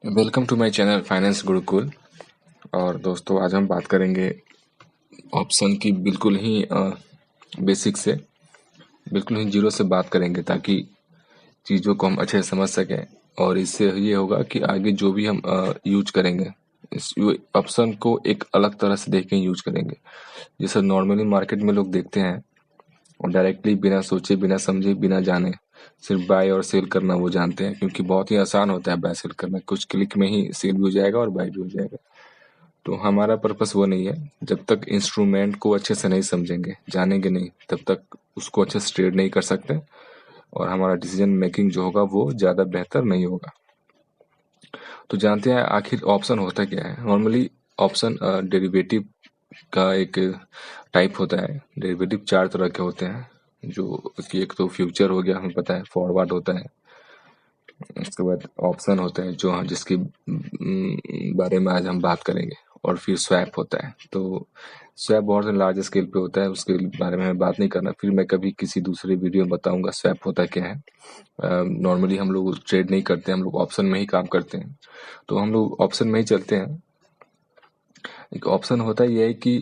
Welcome to my channel finance Gurukul. और दोस्तों, आज हम बात करेंगे ऑप्शन की बिल्कुल ही बेसिक से, बिल्कुल ही जीरो से बात करेंगे ताकि चीज़ों को हम अच्छे से समझ सकें। और इससे ये होगा कि आगे जो भी हम यूज करेंगे, इस ऑप्शन को एक अलग तरह से देख के यूज करेंगे। जैसे नॉर्मली मार्केट में लोग देखते हैं और डायरेक्टली बिना सोचे, बिना समझे, बिना जाने सिर्फ बाय और सेल करना वो जानते हैं, क्योंकि बहुत ही आसान होता है बाय सेल करना। कुछ क्लिक में ही सेल भी हो जाएगा और बाय भी हो जाएगा। तो हमारा पर्पस वो नहीं है। जब तक इंस्ट्रूमेंट को अच्छे से नहीं समझेंगे, जानेंगे नहीं, तब तक उसको अच्छे से ट्रेड नहीं कर सकते और हमारा डिसीजन मेकिंग जो होगा वो ज़्यादा बेहतर नहीं होगा। तो जानते हैं आखिर ऑप्शन होता क्या है। नॉर्मली ऑप्शन डेरिवेटिव का एक टाइप होता है। डेरिवेटिव चार तरह के होते हैं, जो कि एक तो फ्यूचर हो गया, हमें पता है, फॉरवर्ड होता है। उसके बाद ऑप्शन होता है जो जिसके बारे में आज हम बात करेंगे। और फिर स्वैप होता है। तो स्वैप बहुत लार्ज स्केल पे होता है, उसके बारे में बात नहीं करना। फिर मैं कभी किसी दूसरे वीडियो में बताऊंगा स्वैप होता क्या है। नॉर्मली हम लोग ट्रेड नहीं करते, हम लोग ऑप्शन में ही काम करते हैं। तो हम लोग ऑप्शन में ही चलते हैं। एक ऑप्शन होता है यह है कि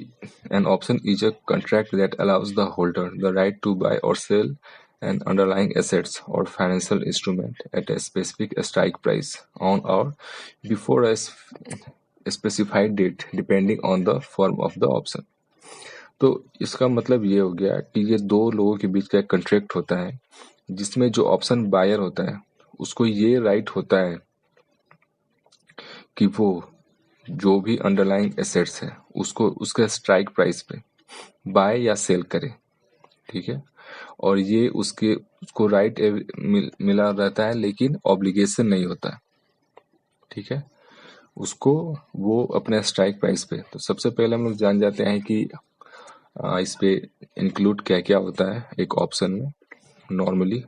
an option is a contract that allows the holder the right to buy or sell and underlying assets or financial instrument at a specific strike price on or before a specified date depending on the form of the option। तो इसका मतलब ये हो गया कि ये दो लोगों के बीच का एक कॉन्ट्रैक्ट होता है, जिसमें जो ऑप्शन बायर होता है उसको ये राइट होता है कि वो जो भी अंडरलाइंग एसेट्स है उसको उसके स्ट्राइक प्राइस पे बाय या सेल करे। ठीक है। और ये उसको राइट मिला रहता है, लेकिन ऑब्लिगेशन नहीं होता है। ठीक है। उसको वो अपने स्ट्राइक प्राइस पे, तो सबसे पहले हम लोग जान जाते हैं कि इस पे इंक्लूड क्या क्या होता है एक ऑप्शन में। नॉर्मली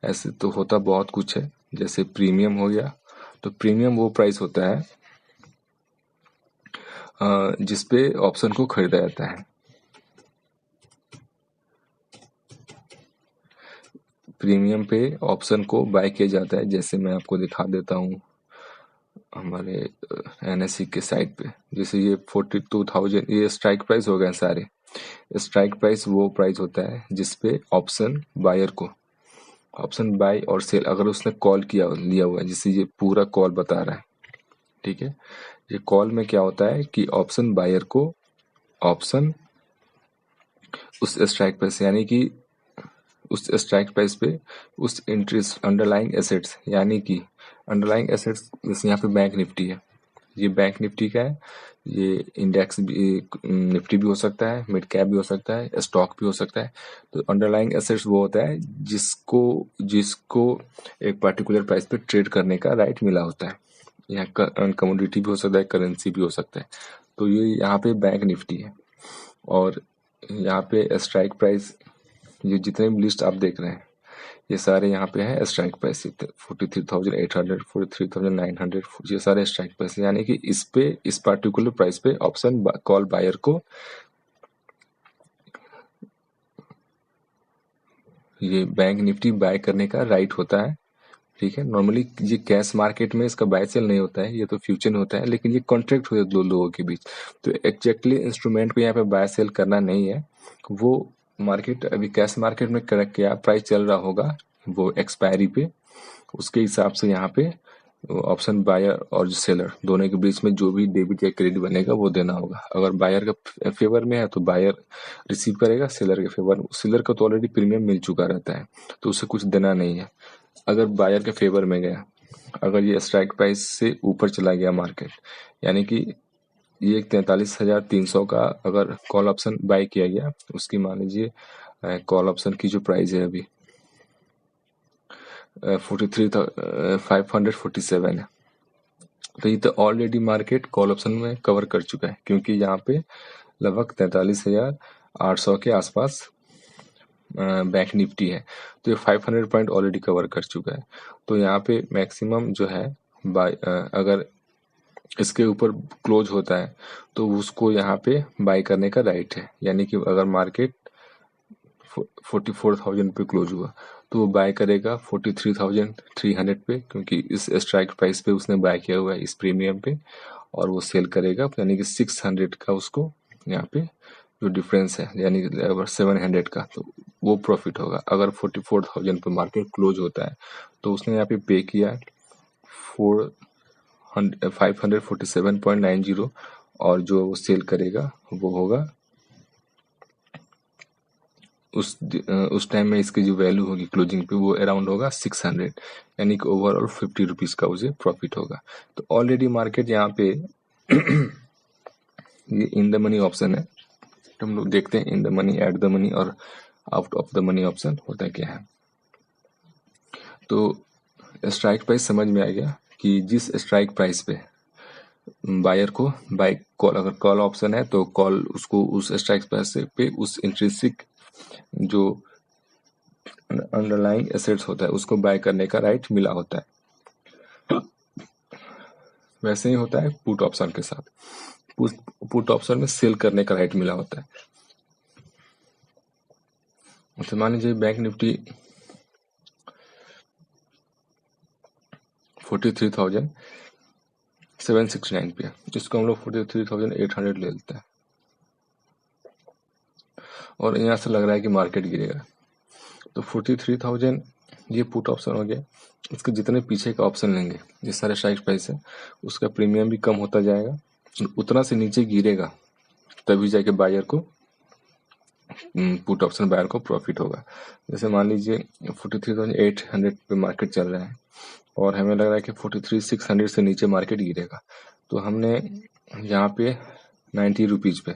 ऐसे तो होता बहुत कुछ है, जैसे प्रीमियम हो गया। तो प्रीमियम वो प्राइस होता है जिसपे ऑप्शन को खरीदा जाता है। प्रीमियम पे ऑप्शन को बाय किया जाता है। जैसे मैं आपको दिखा देता हूँ हमारे NSE के साइट पे। जैसे ये 42,000 ये स्ट्राइक प्राइस हो गए सारे। स्ट्राइक प्राइस वो प्राइस होता है जिसपे ऑप्शन बायर को ऑप्शन बाय और सेल अगर उसने कॉल किया लिया हुआ है, जिससे ये पूरा कॉल बता रहा है। ठीक है। ये कॉल में क्या होता है कि ऑप्शन बायर को ऑप्शन उस स्ट्राइक प्राइस, यानी कि उस स्ट्राइक प्राइस पे उस इंटरेस्ट अंडरलाइंग एसेट्स, यानी कि अंडरलाइंग एसेट्स जैसे यहाँ पे बैंक निफ्टी है, ये बैंक निफ्टी का है। ये इंडेक्स भी निफ्टी भी हो सकता है, मिड कैप भी हो सकता है, स्टॉक भी हो सकता है। तो अंडरलाइंग एसेट्स वो होता है जिसको जिसको एक पर्टिकुलर प्राइस पे ट्रेड करने का राइट मिला होता है। यहाँ कमोडिटी भी हो सकता है, करेंसी भी हो सकता है। तो ये यहाँ पे बैंक निफ्टी है। और यहाँ पे स्ट्राइक प्राइस, ये जितने भी लिस्ट आप देख रहे हैं ये सारे यहाँ पे है स्ट्राइक प्राइस। 43,800, 43,900, ये सारे स्ट्राइक प्राइस, यानी कि इस पे इस पर्टिकुलर प्राइस पे ऑप्शन कॉल बायर को ये बैंक निफ्टी बाय करने का राइट होता है। ठीक है। नॉर्मली ये कैश मार्केट में इसका बाय सेल नहीं होता है, ये तो फ्यूचर में होता है, लेकिन ये कॉन्ट्रैक्ट होता है दो लोगों के बीच। तो एग्जैक्टली इंस्ट्रूमेंट को यहाँ पे बाय सेल करना नहीं है। वो मार्केट अभी कैश मार्केट में क्या प्राइस चल रहा होगा वो एक्सपायरी पे, उसके हिसाब से यहाँ पे ऑप्शन बायर और सेलर दोनों के बीच में जो भी डेबिट या क्रेडिट बनेगा वो देना होगा। अगर बायर का फेवर में है तो बायर रिसीव करेगा, सेलर के फेवर, सेलर का तो ऑलरेडी प्रीमियम मिल चुका रहता है तो उसे कुछ देना नहीं है। अगर बायर के फेवर में गया, अगर ये स्ट्राइक प्राइस से ऊपर चला गया मार्केट, यानी कि ये 43,300 का अगर कॉल ऑप्शन बाय किया गया, उसकी मान लीजिए कॉल ऑप्शन की जो प्राइस है अभी 43,547 है। तो ये तो ऑलरेडी मार्केट कॉल ऑप्शन में कवर कर चुका है, क्योंकि यहाँ पे लगभग 43,800 के आसपास बैंक निफ्टी है। तो ये 500 पॉइंट ऑलरेडी कवर कर चुका है। तो यहाँ पे मैक्सिमम जो है अगर इसके ऊपर क्लोज होता है तो उसको यहाँ पे बाय करने का राइट है। यानी कि अगर मार्केट 44,000 पे क्लोज हुआ तो वो बाय करेगा 43,300 पे, क्योंकि इस स्ट्राइक प्राइस पे उसने बाय किया हुआ है इस प्रीमियम पे, और वो सेल करेगा यानी कि 600 का उसको यहाँ पे जो डिफरेंस है यानी कि 700 का, तो वो प्रॉफिट होगा। अगर 44,000 पे मार्केट क्लोज होता है तो उसने यहाँ पे किया 547.90, और जो वो सेल करेगा वो होगा उस टाइम में इसकी जो वैल्यू होगी क्लोजिंग पे वो अराउंड होगा 600, यानी कि ओवरऑल 50 रुपीज का उसे प्रॉफिट होगा। तो ऑलरेडी मार्केट यहाँ पे ये इन द मनी ऑप्शन है, तो हम लोग देखते हैं in the money, at the money और out of the money option होता क्या है। तो स्ट्राइक प्राइस समझ में आ गया कि जिस स्ट्राइक प्राइस पे बायर को बाय कॉल, अगर कॉल ऑप्शन है तो कॉल उसको उस स्ट्राइक प्राइस पे उस इंट्रिंसिक जो अंडरलाइंग एसेट्स होता है उसको बाय करने का राइट मिला होता है। वैसे ही होता है पुट ऑप्शन के साथ, पुट ऑप्शन में सेल करने का राइट मिला होता है। तो मान लीजिए बैंक निफ्टी 43,769 पे, जिसको हम लोग 43,800 ले लेते हैं, और यहाँ से लग रहा है कि मार्केट गिरेगा। तो 43,000 ये पुट ऑप्शन हो गया। इसके जितने पीछे का ऑप्शन लेंगे, ये सारे स्ट्राइक प्राइस है, उसका प्रीमियम भी कम होता जाएगा, उतना से नीचे गिरेगा तभी जाके बायर को पुट ऑप्शन बायर को प्रॉफिट होगा। जैसे मान लीजिए 43,800 पे मार्केट चल रहा है और हमें लग रहा है कि 43,600 से नीचे मार्केट गिरेगा, तो हमने यहाँ पे 90 रुपीज पे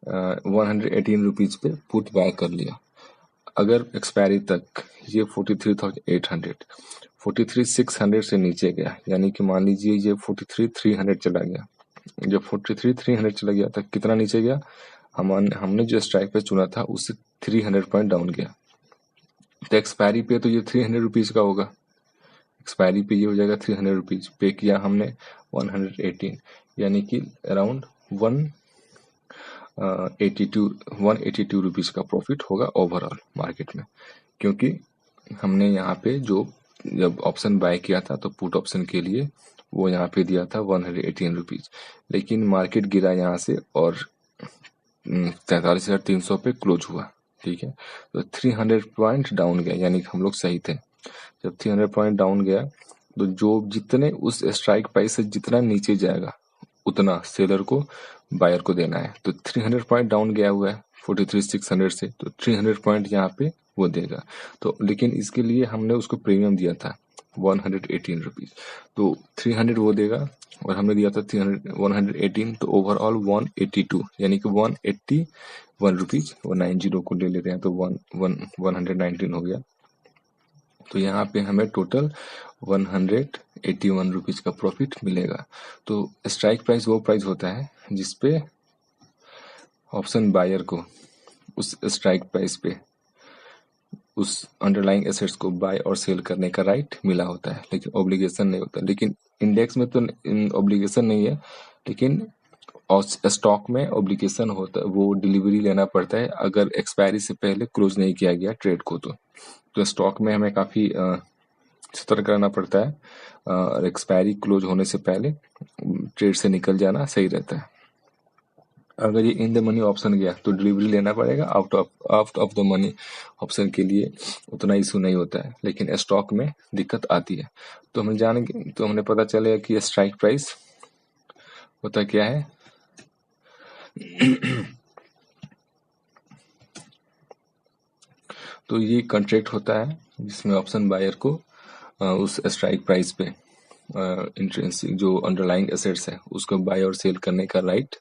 118 रुपीज पे पुट बाय कर लिया। अगर एक्सपायरी तक ये 43,800 43,600 से नीचे गया, यानी कि मान लीजिए ये 43,300 चला गया, जब 43,300 चला गया तब कितना नीचे गया, हमने जो स्ट्राइक पे चुना था उससे 300 पॉइंट डाउन गया। तो एक्सपायरी पे तो ये 300 रुपीज का होगा, एक्सपायरी पे ये हो जाएगा 300 रुपीज, पे किया हमने 118, यानी कि अराउंड 182 रुपीज का प्रॉफिट होगा ओवरऑल मार्केट में, क्योंकि हमने यहाँ पे जो जब ऑप्शन बाय किया था तो पुट ऑप्शन के लिए वो यहाँ पे दिया था 118 रुपीज, लेकिन मार्केट गिरा यहाँ से और 43,300 पे क्लोज हुआ, ठीक है। तो 300 पॉइंट डाउन गया, यानी कि हम लोग सही थे। जब 300 पॉइंट डाउन गया तो जो जितने उस स्ट्राइक प्राइस से जितना नीचे जाएगा उतना सेलर को बायर को देना है। तो 300 पॉइंट डाउन गया हुआ है 43,600 से, तो 300 पॉइंट यहाँ पे वो देगा। तो लेकिन इसके लिए हमने उसको प्रीमियम दिया था 118 रुपीज, तो 300 वो देगा और हमने दिया था 118, तो ओवरऑल 182, यानी कि 181 रुपीज, वो 90 को ले लेते हैं तो 119 हो गया। तो यहाँ पे हमें टोटल 181 रुपीज का प्रॉफिट मिलेगा। तो स्ट्राइक प्राइस वो प्राइस होता है जिसपे ऑप्शन बायर को उस स्ट्राइक प्राइस पे उस अंडरलाइंग एसेट्स को बाय और सेल करने का राइट मिला होता है, लेकिन ऑब्लिगेशन नहीं होता। लेकिन इंडेक्स में तो ऑब्लिगेशन नहीं है, लेकिन स्टॉक में ऑब्लिगेशन होता है, वो डिलीवरी लेना पड़ता है अगर एक्सपायरी से पहले क्लोज नहीं किया गया ट्रेड को। तो स्टॉक में हमें काफी सतर्क रहना पड़ता है और एक्सपायरी क्लोज होने से पहले ट्रेड से निकल जाना सही रहता है। अगर ये इन द मनी ऑप्शन गया तो डिलीवरी लेना पड़ेगा, out of the money option के लिए उतना इशू नहीं होता है, लेकिन स्टॉक में दिक्कत आती है। तो हमने पता चलेगा कि स्ट्राइक प्राइस होता क्या है। तो ये कॉन्ट्रैक्ट होता है जिसमें ऑप्शन बायर को उस स्ट्राइक प्राइस पे इंट्रेंसिक जो अंडरलाइंग एसेट्स है उसको बाय और सेल करने का राइट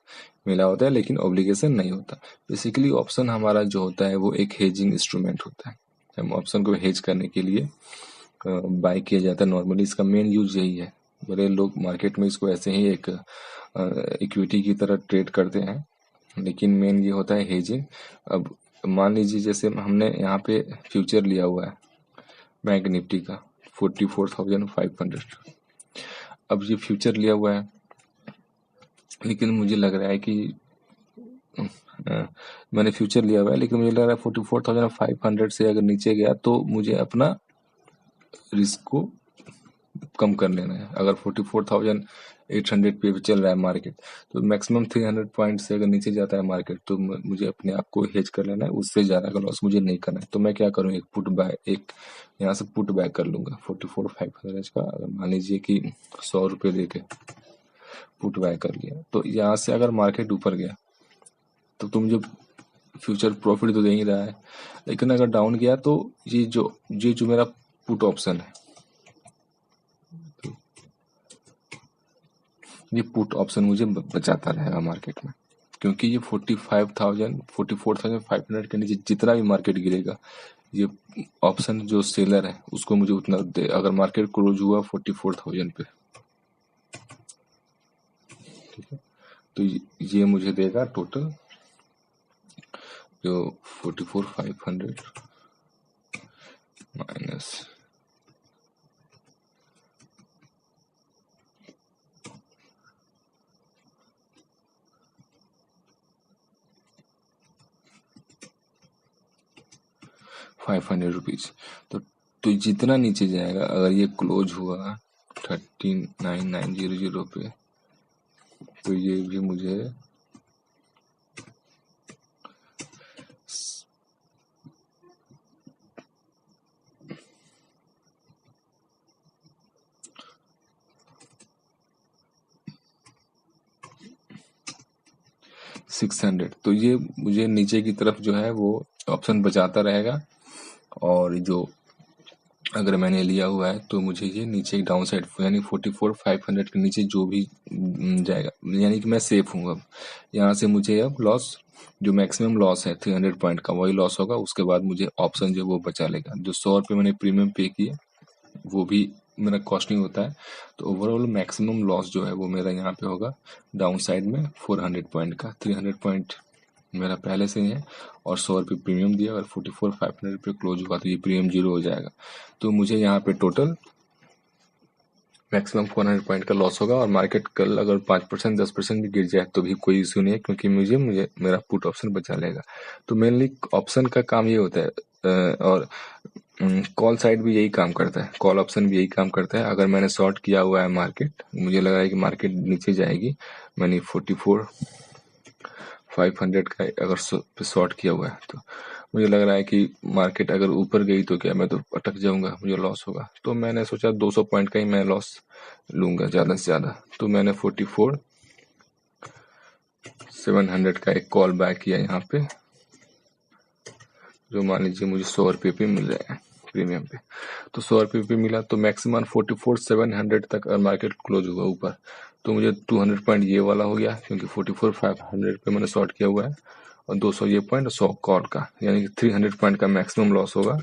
मिला होता है, लेकिन ऑब्लिगेशन नहीं होता। बेसिकली ऑप्शन हमारा जो होता है वो एक हेजिंग इंस्ट्रूमेंट होता है। हम ऑप्शन को हेज करने के लिए बाय किया जाता है। नॉर्मली इसका मेन यूज यही है। बड़े लोग मार्केट में इसको ऐसे ही एक इक्विटी की तरह ट्रेड करते हैं, लेकिन मेन ये होता है हेजिंग। अब मान लीजिए जैसे हमने यहाँ पे फ्यूचर लिया हुआ है बैंक निफ्टी का 44,500, अब ये फ्यूचर लिया हुआ है, लेकिन मुझे लग रहा है कि मैंने फ्यूचर लिया हुआ है, लेकिन मुझे लग रहा है 44,500 से अगर नीचे गया तो मुझे अपना रिस्क को कम कर लेना है। अगर 44,800 पे भी चल रहा है मार्केट, तो मैक्सिमम 300 पॉइंट से अगर नीचे जाता है मार्केट तो मुझे अपने आप को हेज कर लेना है, उससे ज़्यादा का लॉस मुझे नहीं करना है। तो मैं क्या करूँ, एक पुट बाय, एक यहाँ से पुट बाय कर लूँगा 44,500 का। अगर मान लीजिए कि 100 रुपये दे के पुट बाय कर लिया, तो यहाँ से अगर मार्केट ऊपर गया तो मुझे फ्यूचर प्रॉफिट तो दे ही रहा है, लेकिन अगर डाउन गया तो ये जो मेरा पुट ऑप्शन है, ये पुट ऑप्शन मुझे बचाता रहेगा मार्केट में, क्योंकि ये 44,500 के नीचे जितना भी मार्केट गिरेगा, ये ऑप्शन जो सेलर है उसको मुझे उतना दे। अगर मार्केट क्लोज हुआ 44,000 पे, ठीक है, तो ये मुझे देगा टोटल जो 44,500 माइनस 500 रुपीज। तो जितना नीचे जाएगा, अगर ये क्लोज हुआ 39,900 पे, तो ये भी मुझे 600, तो ये मुझे नीचे की तरफ जो है वो ऑप्शन बचाता रहेगा। और जो अगर मैंने लिया हुआ है तो मुझे ये नीचे डाउन साइड यानी 44,500 के नीचे जो भी जाएगा, यानी कि मैं सेफ हूँ। अब यहाँ से मुझे अब लॉस, जो मैक्सिमम लॉस है 300 पॉइंट का, वही लॉस होगा। उसके बाद मुझे ऑप्शन जो वो बचा लेगा। जो 100 रुपये मैंने प्रीमियम पे किए वो भी मेरा कॉस्टिंग होता है, तो ओवरऑल मैक्सिमम लॉस जो है वो मेरा यहाँ पे होगा डाउन साइड में 400 पॉइंट का। 300 पॉइंट मेरा पहले से ही है और 100 रुपये प्रीमियम दिया। अगर 44,500 पे क्लोज हुआ तो ये प्रीमियम 0 हो जाएगा। तो मुझे यहाँ पे टोटल मैक्सिमम 400 पॉइंट का लॉस होगा। और मार्केट कल अगर 5% 10% भी गिर जाए तो भी कोई इशू नहीं है, क्योंकि मुझे मेरा पुट ऑप्शन बचा लेगा। तो मेनली ऑप्शन का काम ये होता है, और कॉल साइड भी यही काम करता है, कॉल ऑप्शन भी यही काम करता है। अगर मैंने शॉर्ट किया हुआ है मार्केट, मुझे लग रहा है कि मार्केट नीचे जाएगी, मैंने 44,500 का अगर शॉर्ट किया हुआ है, तो मुझे लग रहा है कि मार्केट अगर ऊपर गई तो क्या मैं तो अटक जाऊंगा, मुझे लॉस होगा। तो मैंने सोचा 200 पॉइंट का ही मैं लॉस लूंगा ज़्यादा से ज़्यादा। तो मैंने 44,700 का एक कॉल बैक किया यहाँ पे, जो मान लीजिए मुझे 100 रुपये पे मिल जाएगा प्रीमियम पे। तो 100 रुपये पे मिला, तो मैक्सिमम 44,700 तक अगर मार्केट क्लोज हुआ ऊपर, तो मुझे 200 पॉइंट ये वाला हो गया, क्योंकि 44,500 पे मैंने शॉर्ट किया हुआ है, और 200 ये पॉइंट 100 कॉल का, यानी कि 300 पॉइंट का मैक्सिमम लॉस होगा।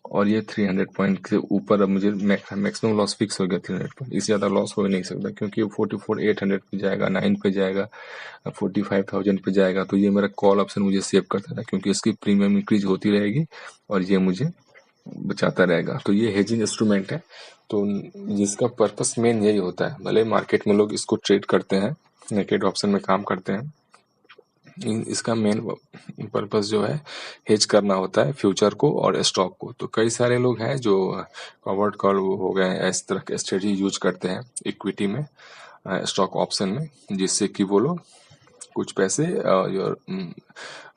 और ये 300 पॉइंट से ऊपर अब मुझे मैक्सिमम लॉस फिक्स हो गया 300 पॉइंट, इससे ज़्यादा लॉस हो ही नहीं सकता, क्योंकि 44,800 पे जाएगा, 9 पे जाएगा, 45,000 पे जाएगा। तो ये मेरा कॉल ऑप्शन मुझे सेव करता है, क्योंकि इसकी प्रीमियम इंक्रीज होती रहेगी और ये मुझे बचाता रहेगा। तो ये हेजिंग इंस्ट्रूमेंट है, तो जिसका पर्पस मेन यही होता है। भले मार्केट में लोग इसको ट्रेड करते हैं, नेकेड ऑप्शन में काम करते हैं, इसका मेन पर्पस जो है हेज करना होता है फ्यूचर को और स्टॉक को। तो कई सारे लोग हैं जो फॉरवर्ड कॉल हो गए, इस तरह के स्ट्रेटजी यूज करते हैं इक्विटी में, स्टॉक ऑप्शन में, जिससे कि वो लोग कुछ पैसे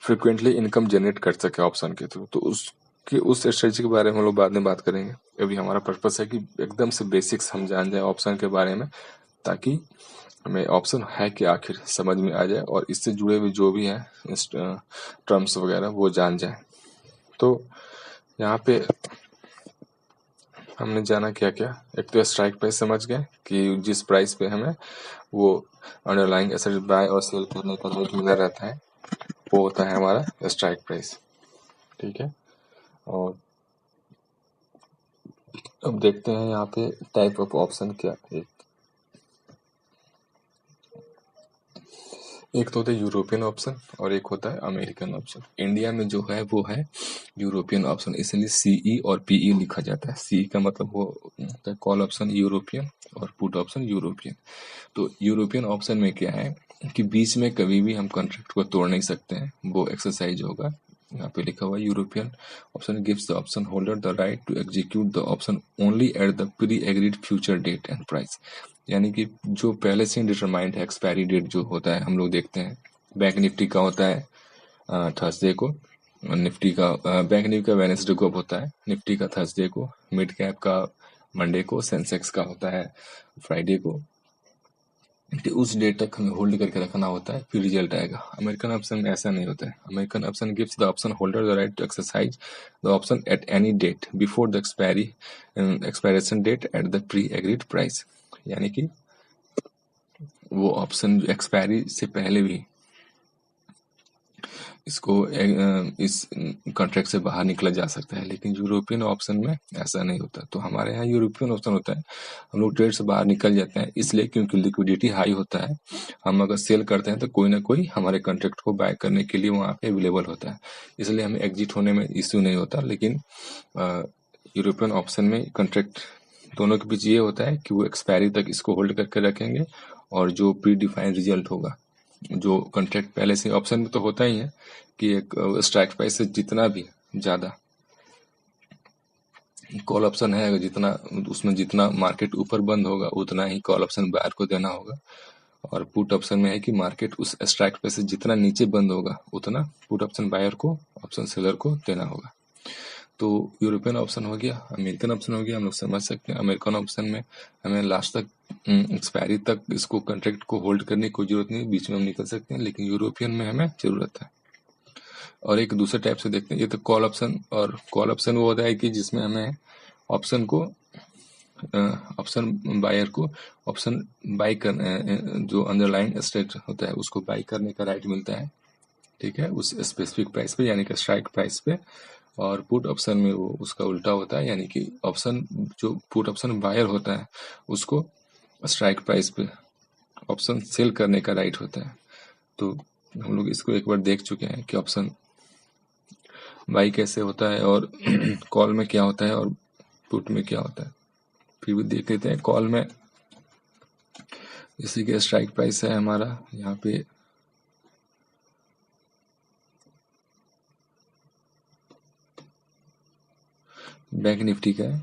फ्रिक्वेंटली इनकम जनरेट कर सके ऑप्शन के थ्रू। तो उस स्ट्रेटजी के बारे में हम लोग बाद में बात करेंगे। अभी हमारा पर्पस है कि एकदम से बेसिक्स हम जान जाए ऑप्शन के बारे में, ताकि हमें ऑप्शन है कि आखिर समझ में आ जाए, और इससे जुड़े हुए जो भी हैं टर्म्स वगैरह वो जान जाए। तो यहाँ पे हमने जाना क्या क्या, एक तो स्ट्राइक प्राइस समझ गए कि जिस प्राइस पे हमें वो underlying asset bye or cell करने का रेट मिला रहता है, वो होता है हमारा स्ट्राइक प्राइस। ठीक है, और अब देखते हैं यहाँ पे टाइप ऑफ ऑप्शन क्या। एक तो होता है यूरोपियन ऑप्शन और एक होता है अमेरिकन ऑप्शन। इंडिया में जो है वो है यूरोपियन ऑप्शन, इसलिए सीई और पीई लिखा जाता है। सीई का मतलब वो होता है कॉल ऑप्शन यूरोपियन और पुट ऑप्शन यूरोपियन। तो यूरोपियन ऑप्शन में क्या है कि बीच में कभी भी हम कॉन्ट्रैक्ट को तोड़ नहीं सकते हैं, वो एक्सरसाइज होगा। यहाँ पे लिखा हुआ European option gives the option holder the right to execute the option only at the pre agreed future date and price. यानी कि जो पहले से डिटरमाइंड है एक्सपायरी डेट जो होता है, हम लोग देखते हैं बैंक निफ्टी का होता है थर्सडे को, निफ्टी का बैंक निफ्टी का वेडनेसडे को होता है, निफ्टी का थर्सडे को, मिड कैप का मंडे को, सेंसेक्स का होता है फ्राइडे को। कि उस डेट तक हमें होल्ड करके रखना होता है, फिर रिजल्ट आएगा। अमेरिकन ऑप्शन में ऐसा नहीं होता है। American option gives the option holder the right to exercise the option at any date before the expiration date at the pre agreed price. यानी कि वो ऑप्शन एक्सपायरी से पहले भी इसको इस कॉन्ट्रैक्ट से बाहर निकला जा सकता है, लेकिन यूरोपियन ऑप्शन में ऐसा नहीं होता। तो हमारे यहाँ यूरोपियन ऑप्शन होता है, हम लोग ट्रेड से बाहर निकल जाते हैं, इसलिए क्योंकि लिक्विडिटी हाई होता है। हम अगर सेल करते हैं तो कोई ना कोई हमारे कॉन्ट्रैक्ट को बाय करने के लिए वहाँ पे अवेलेबल होता है, इसलिए हमें एग्जिट होने में इश्यू नहीं होता। लेकिन यूरोपियन ऑप्शन में कॉन्ट्रैक्ट दोनों के बीच ये होता है कि वो एक्सपायरी तक इसको होल्ड करके रखेंगे, और जो प्री डिफाइंड रिजल्ट होगा, जो कॉन्ट्रैक्ट पहले से ऑप्शन में तो होता ही है कि एक स्ट्राइक प्राइस से जितना भी ज्यादा कॉल ऑप्शन है, अगर जितना उसमें जितना मार्केट ऊपर बंद होगा उतना ही कॉल ऑप्शन बायर को देना होगा। और पुट ऑप्शन में है कि मार्केट उस स्ट्राइक प्राइस से जितना नीचे बंद होगा उतना पुट ऑप्शन बायर को, ऑप्शन सेलर को देना होगा। तो यूरोपियन ऑप्शन हो गया, अमेरिकन ऑप्शन हो गया, हम लोग समझ सकते हैं। अमेरिकन ऑप्शन में हमें लास्ट तक एक्सपायरी तक इसको कॉन्ट्रैक्ट को होल्ड करने की कोई जरूरत नहीं, बीच में हम निकल सकते हैं, लेकिन यूरोपियन में हमें जरूरत है। और एक दूसरे टाइप से देखते हैं, ये तो कॉल ऑप्शन। और कॉल ऑप्शन वो होता है कि जिसमें हमें ऑप्शन को ऑप्शन बायर को ऑप्शन बाई कर जो अंडरलाइन स्टेट होता है उसको बाई करने का राइट मिलता है, ठीक है, उस स्पेसिफिक प्राइस पे, यानी कि स्ट्राइक प्राइस पे। और पुट ऑप्शन में वो उसका उल्टा होता है, यानी कि ऑप्शन जो पुट ऑप्शन बायर होता है उसको स्ट्राइक प्राइस पे ऑप्शन सेल करने का राइट होता है। तो हम लोग इसको एक बार देख चुके हैं कि ऑप्शन बाई कैसे होता है और कॉल में क्या होता है और पुट में क्या होता है। फिर भी देख लेते हैं कॉल में, इसी के स्ट्राइक प्राइस है हमारा यहाँ पे बैंक निफ्टी का है,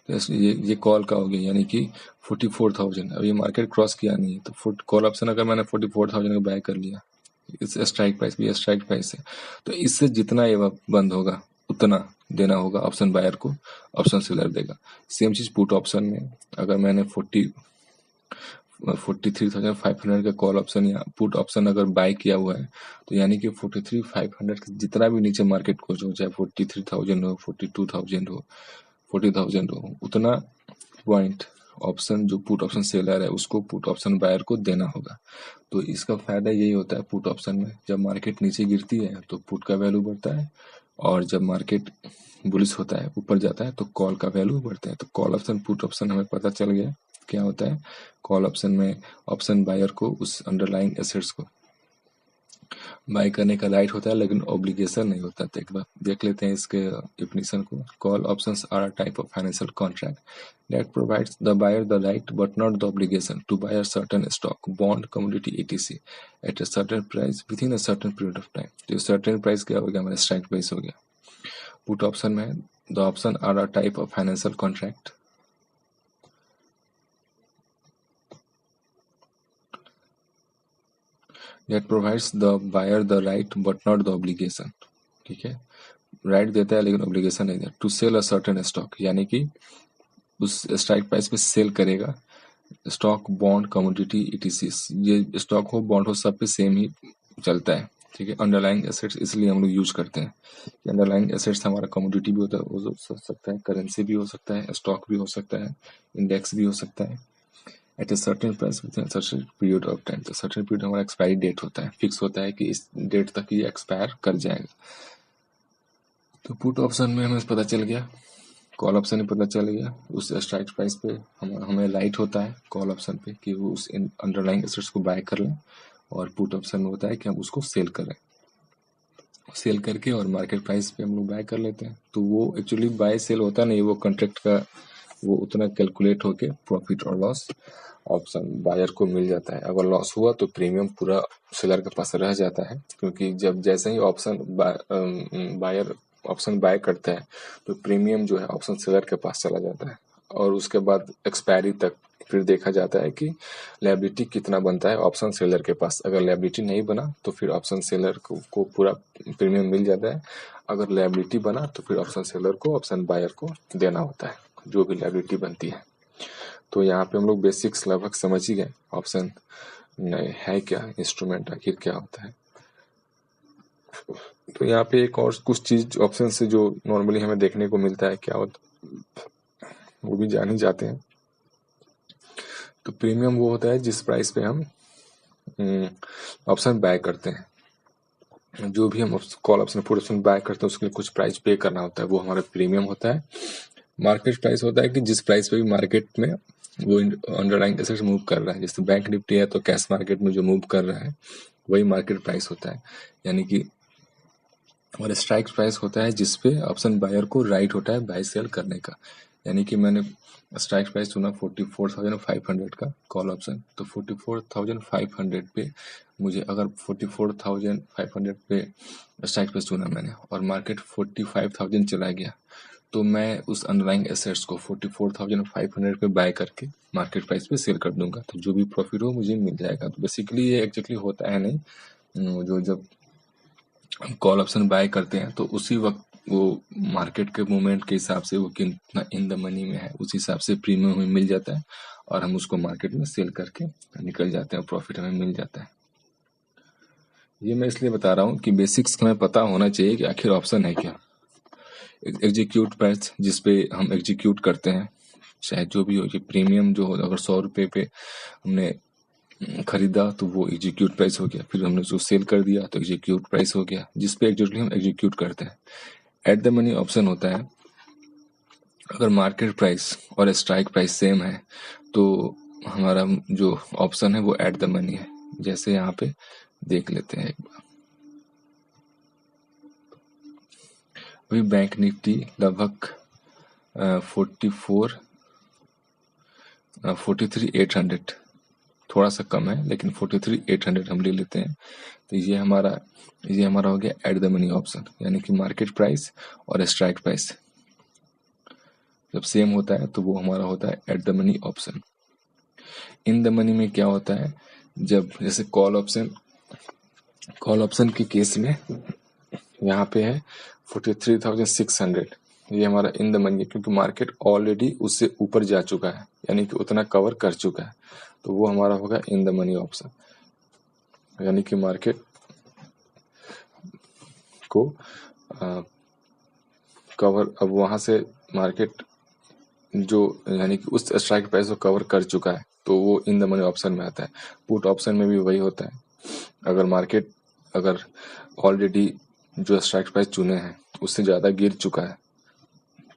तो ये कॉल का हो गया, यानी कि 44,000। अब ये मार्केट क्रॉस किया नहीं है, तो कॉल ऑप्शन अगर मैंने 44,000 का बाय कर लिया, इस स्ट्राइक प्राइस भी स्ट्राइक प्राइस है, तो इससे जितना ये बंद होगा उतना देना होगा ऑप्शन बायर को, ऑप्शन सेलर देगा। सेम चीज पुट ऑप्शन में, अगर मैंने 43,500 का कॉल ऑप्शन या पुट ऑप्शन अगर बाय किया हुआ है, तो यानी कि 43,500 जितना भी नीचे मार्केट क्लोज हो, चाहे 43,000 हो, 42,000 हो, 40,000 हो, उतना पॉइंट ऑप्शन जो पुट ऑप्शन सेलर है उसको पुट ऑप्शन बायर को देना होगा। तो इसका फायदा यही होता है पुट ऑप्शन में, जब मार्केट नीचे गिरती है तो पुट का वैल्यू बढ़ता है, और जब मार्केट बुलिश होता है ऊपर जाता है तो कॉल का वैल्यू बढ़ता है। तो कॉल ऑप्शन पुट ऑप्शन हमें पता चल गया क्या होता है। कॉल ऑप्शन में ऑप्शन बायर को उस अंडरलाइंग एसेट्स को बाय करने का राइट होता है, लेकिन ऑब्लिगेशन नहीं होता। तो एक बार देख लेते हैं इसके डेफिनेशन को। Call options are a type of financial contract that provides the buyer the right but not the obligation to buy a certain stock, bond, commodity, etc. at a certain price within a certain period of time. तो certain price क्या हो गया, हमारा strike price हो गया। Put option में the option are a type of financial contract that provides the buyer the right but not the obligation, ठीक है, राइट देता है लेकिन ऑब्लिगेशन नहीं देता। To sell a certain stock, यानी कि उस स्ट्राइक प्राइस पे सेल करेगा स्टॉक, बॉन्ड, कमोडिटी, ईटीसी। ये स्टॉक हो बॉन्ड हो सब पे सेम ही चलता है, ठीक है। अंडरलाइंग एसेट्स इसलिए हम लोग यूज करते हैं कि अंडरलाइंग एसेट्स हमारा कमोडिटी भी होता है, हो सकता है, करेंसी भी हो सकता है, स्टॉक भी हो सकता है, इंडेक्स भी हो सकता है। At a certain price within certain period of time. तो सर्टेन पीरियड हमारा एक्सपायरी डेट होता है, फिक्स होता है कि इस डेट तक ये एक्सपायर कर जाएगा। तो पुट ऑप्शन में हमें पता चल गया, कॉल ऑप्शन में पता चल गया, उस स्ट्राइक प्राइस पे हमें राइट होता है कॉल ऑप्शन पे कि वो उस अंडरलाइंग एसेट्स को बाय कर लें, और पुट ऑप्शन में होता है कि हम उसको सेल करें, सेल करके और मार्केट प्राइस पे हम लोग बाय कर लेते हैं। तो वो एक्चुअली बाय सेल होता नहीं, वो कॉन्ट्रैक्ट का वो उतना कैलकुलेट होके प्रॉफिट और लॉस ऑप्शन बायर को मिल जाता है। अगर लॉस हुआ तो प्रीमियम पूरा सेलर के पास रह जाता है, क्योंकि जब जैसे ही बायर ऑप्शन बाय करता है तो प्रीमियम जो है ऑप्शन सेलर के पास चला जाता है, और उसके बाद एक्सपायरी तक फिर देखा जाता है कि लायबिलिटी कितना बनता है ऑप्शन सेलर के पास। अगर लायबिलिटी नहीं बना तो फिर ऑप्शन सेलर को पूरा प्रीमियम मिल जाता है। अगर लायबिलिटी बना तो फिर ऑप्शन सेलर को ऑप्शन बायर को देना होता है जो भी लायबिलिटी बनती है। तो यहाँ पे हम लोग बेसिक्स लगभग समझ ही गए ऑप्शन है क्या, इंस्ट्रूमेंट आखिर क्या होता है। तो यहाँ पे एक और कुछ चीज ऑप्शन से जो नॉर्मली हमें देखने को मिलता है क्या होता वो भी जान ही जाते हैं। तो प्रीमियम वो होता है जिस प्राइस पे हम ऑप्शन बाय करते हैं। जो भी हम call option put option buy करते हैं उसके लिए कुछ प्राइस पे करना होता है, वो हमारा प्रीमियम होता है। मार्केट प्राइस होता है कि जिस प्राइस पे भी मार्केट में वो अंडरलाइंग एसेट्स मूव कर रहा है। जैसे बैंक निफ्टी है तो कैश मार्केट में जो मूव कर रहा है वही मार्केट प्राइस होता है, यानी कि। और स्ट्राइक प्राइस होता है जिसपे ऑप्शन बायर को राइट होता है बाय सेल करने का। यानी कि मैंने स्ट्राइक प्राइस चुना 44,500 का कॉल ऑप्शन, तो 44,500 पे मुझे, अगर 44,500 पे स्ट्राइक प्राइस चुना मैंने और मार्केट 45,000 चला गया, तो मैं उस अंडरलाइंग एसेट्स को 44,500 पे बाय करके मार्केट प्राइस पे सेल कर दूंगा, तो जो भी प्रॉफिट हो मुझे मिल जाएगा। तो बेसिकली ये एग्जैक्टली होता है नहीं, जो जब कॉल ऑप्शन बाय करते हैं तो उसी वक्त वो मार्केट के मूवमेंट के हिसाब से वो कितना इन द मनी में है उस हिसाब से प्रीमियम हमें मिल जाता है, और हम उसको मार्केट में सेल करके निकल जाते हैं और प्रॉफिट हमें मिल जाता है। ये मैं इसलिए बता रहा हूँ कि बेसिक्स हमें पता होना चाहिए कि आखिर ऑप्शन है क्या। एग्जीक्यूट प्राइस जिसपे हम एग्जीक्यूट करते हैं, चाहे जो भी हो, ये प्रीमियम जो हो, अगर 100 रुपये पे हमने खरीदा तो वो एग्जीक्यूट प्राइस हो गया, फिर हमने उसको सेल कर दिया तो एग्जीक्यूट प्राइस हो गया, जिसपे एक्चुअली हम एग्जीक्यूट करते हैं। एट द मनी ऑप्शन होता है अगर मार्केट प्राइस और स्ट्राइक प्राइस सेम है तो हमारा जो ऑप्शन है वो एट द मनी है। जैसे यहाँ पे देख लेते हैं एक बार। अभी बैंक निफ्टी लगभग 43,800, थोड़ा सा कम है लेकिन 43,800 हम ले लेते हैं। तो ये हमारा हो गया एट द मनी ऑप्शन, यानी कि मार्केट प्राइस और स्ट्राइक प्राइस जब सेम होता है तो वो हमारा होता है eight the money option. In the money में क्या होता है, जब जैसे कॉल ऑप्शन के केस में यहाँ पे है 43,600, ये हमारा इन द मनी है क्योंकि मार्केट ऑलरेडी उससे ऊपर जा चुका है, यानी कि उतना कवर कर चुका है, तो वो हमारा होगा इन द मनी ऑप्शन। यानी कि मार्केट को कवर, अब वहां से मार्केट जो यानी कि उस स्ट्राइक प्राइस को कवर कर चुका है तो वो इन द मनी ऑप्शन में आता है। पुट ऑप्शन में भी वही होता है, अगर मार्केट अगर ऑलरेडी जो स्ट्राइक प्राइस चुने हैं उससे ज़्यादा गिर चुका है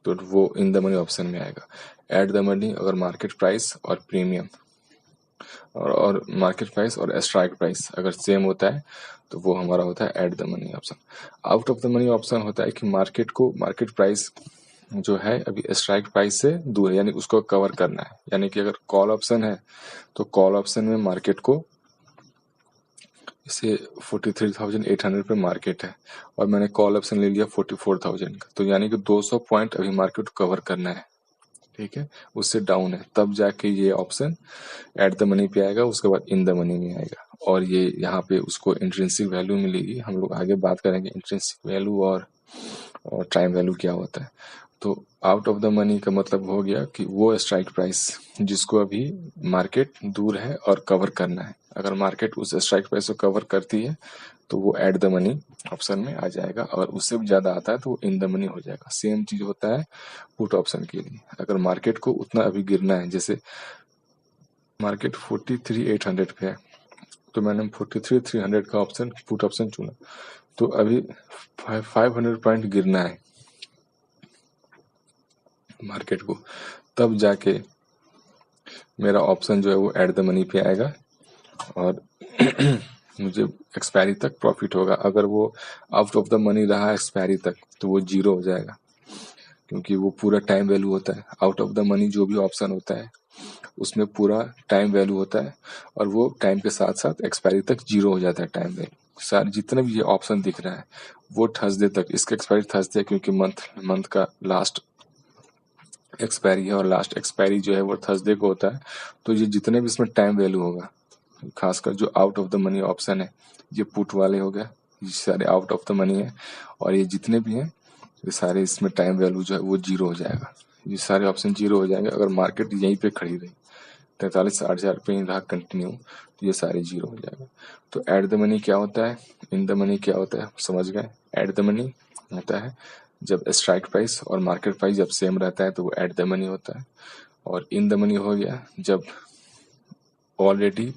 तो वो इन द मनी ऑप्शन में आएगा। एट द मनी अगर मार्केट प्राइस और प्रीमियम और मार्केट प्राइस और स्ट्राइक प्राइस अगर सेम होता है तो वो हमारा होता है eight the money option. Out of the money option होता है कि मार्केट प्राइस जो है अभी स्ट्राइक प्राइस से दूर है, यानी उसको कवर करना है। यानी कि अगर कॉल ऑप्शन है तो कॉल ऑप्शन में मार्केट को, जैसे 43,800 पे मार्केट है और मैंने कॉल ऑप्शन ले लिया 44,000 का, तो यानी कि 200 पॉइंट अभी मार्केट को कवर करना है, ठीक है, उससे डाउन है, तब जाके ये ऑप्शन एट द मनी पे आएगा, उसके बाद इन द मनी में आएगा, और ये यहाँ पे उसको इंट्रिंसिक वैल्यू मिलेगी। हम लोग आगे बात करेंगे इंट्रिंसिक वैल्यू और टाइम वैल्यू क्या होता है। तो आउट ऑफ द मनी का मतलब हो गया कि वो स्ट्राइक प्राइस जिसको अभी मार्केट दूर है और कवर करना है, अगर मार्केट उस स्ट्राइक प्राइस को कवर करती है तो वो एट द मनी ऑप्शन में आ जाएगा, और उससे भी ज्यादा आता है तो वो इन द मनी हो जाएगा। सेम चीज होता है पुट ऑप्शन के लिए, अगर मार्केट को उतना अभी गिरना है, जैसे मार्केट 43,800 पे है तो मैंने 43,300 का ऑप्शन पुट ऑप्शन चुना, तो अभी 500 पॉइंट गिरना है मार्केट को, तब जाके मेरा ऑप्शन जो है वो एट द मनी पे आएगा और मुझे एक्सपायरी तक प्रॉफिट होगा। अगर वो आउट ऑफ द मनी रहा एक्सपायरी तक तो वो जीरो हो जाएगा। क्योंकि वो पूरा टाइम वैल्यू होता है। आउट ऑफ द मनी जो भी ऑप्शन होता है उसमें पूरा टाइम वैल्यू होता है और वो टाइम के साथ साथ एक्सपायरी तक जीरो हो जाता है टाइम वैल्यू। सारे जितने भी ये ऑप्शन दिख रहा है वो थर्सडे तक, इसका एक्सपायरी थर्सडे क्योंकि मंथ का लास्ट एक्सपायरी है और लास्ट एक्सपायरी जो है वो थर्सडे को होता है। तो ये जितने भी इसमें टाइम वैल्यू होगा, खासकर जो out of the money option है, ये पुट वाले हो गए, ये सारे आउट ऑफ द मनी है और ये जितने भी हैं ये सारे इसमें टाइम वैल्यू जो है वो जीरो हो जाएगा। ये सारे ऑप्शन जीरो हो जाएंगे अगर मार्केट यहीं पे खड़ी रही 43-60 पे ही रहा कंटिन्यू, तो ये सारे जीरो हो जाएगा। तो एट द मनी क्या होता है, इन द मनी क्या होता है, समझ गए। एट द मनी होता है जब स्ट्राइक प्राइस और मार्केट प्राइस जब सेम रहता है तो वो एट द मनी होता है। और इन द मनी हो गया जब ऑलरेडी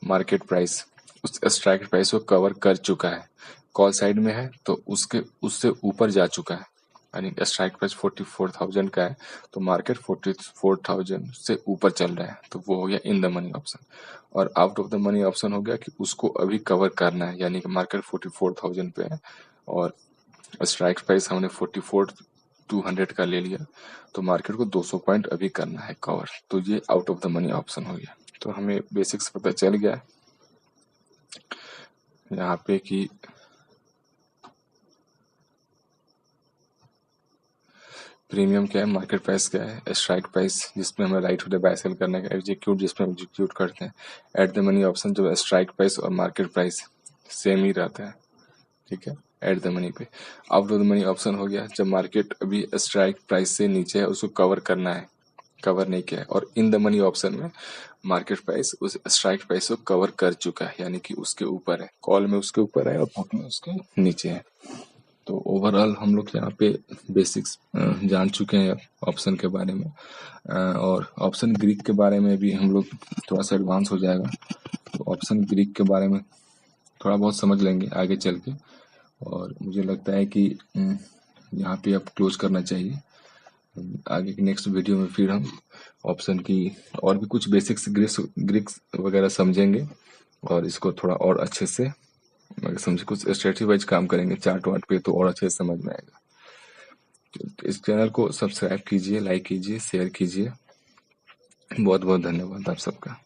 मार्केट प्राइस उस स्ट्राइक प्राइस को कवर कर चुका है, कॉल साइड में है तो उससे ऊपर जा चुका है, यानी स्ट्राइक प्राइस 44,000 का है तो मार्केट 44,000 से ऊपर चल रहा है, तो वो हो गया इन द मनी ऑप्शन। और out of the money option हो गया कि उसको अभी कवर करना है, यानी कि मार्केट 44,000 पे है और स्ट्राइक प्राइस हमने 44,200 का ले लिया, तो मार्केट को 200 पॉइंट अभी करना है कवर, तो ये out of the money option हो गया। तो हमें बेसिक्स पता चल गया यहाँ पे कि प्रीमियम क्या है, मार्केट प्राइस क्या है, स्ट्राइक प्राइस जिसमें हमें राइट होता है बाय सेल करने का, एग्जीक्यूट जिसमें एग्जीक्यूट करते हैं, एट द मनी ऑप्शन जब स्ट्राइक प्राइस और मार्केट प्राइस सेम ही रहता है, ठीक है, एट द मनी पे। Out of the money option हो गया जब मार्केट अभी स्ट्राइक प्राइस से नीचे है, उसको कवर करना है, कवर नहीं किया है। और इन द मनी ऑप्शन में मार्केट प्राइस उस स्ट्राइक प्राइस को कवर कर चुका है, यानी कि उसके ऊपर है, कॉल में उसके ऊपर है और पुट में उसके नीचे है। तो ओवरऑल हम लोग यहाँ पे बेसिक्स जान चुके हैं ऑप्शन के बारे में, और ऑप्शन ग्रीक के बारे में भी हम लोग थोड़ा सा एडवांस हो जाएगा, तो ऑप्शन ग्रीक के बारे में थोड़ा बहुत समझ लेंगे आगे चल के। और मुझे लगता है कि यहाँ पे अब क्लोज करना चाहिए। आगे की नेक्स्ट वीडियो में फिर हम ऑप्शन की और भी कुछ बेसिक्स ग्रीक्स वगैरह समझेंगे और इसको थोड़ा और अच्छे से समझे, कुछ स्ट्रेटजी वाइज काम करेंगे चार्ट वार्ट पे, तो और अच्छे से समझ में आएगा। तो इस चैनल को सब्सक्राइब कीजिए, लाइक कीजिए, शेयर कीजिए। बहुत बहुत धन्यवाद आप सबका।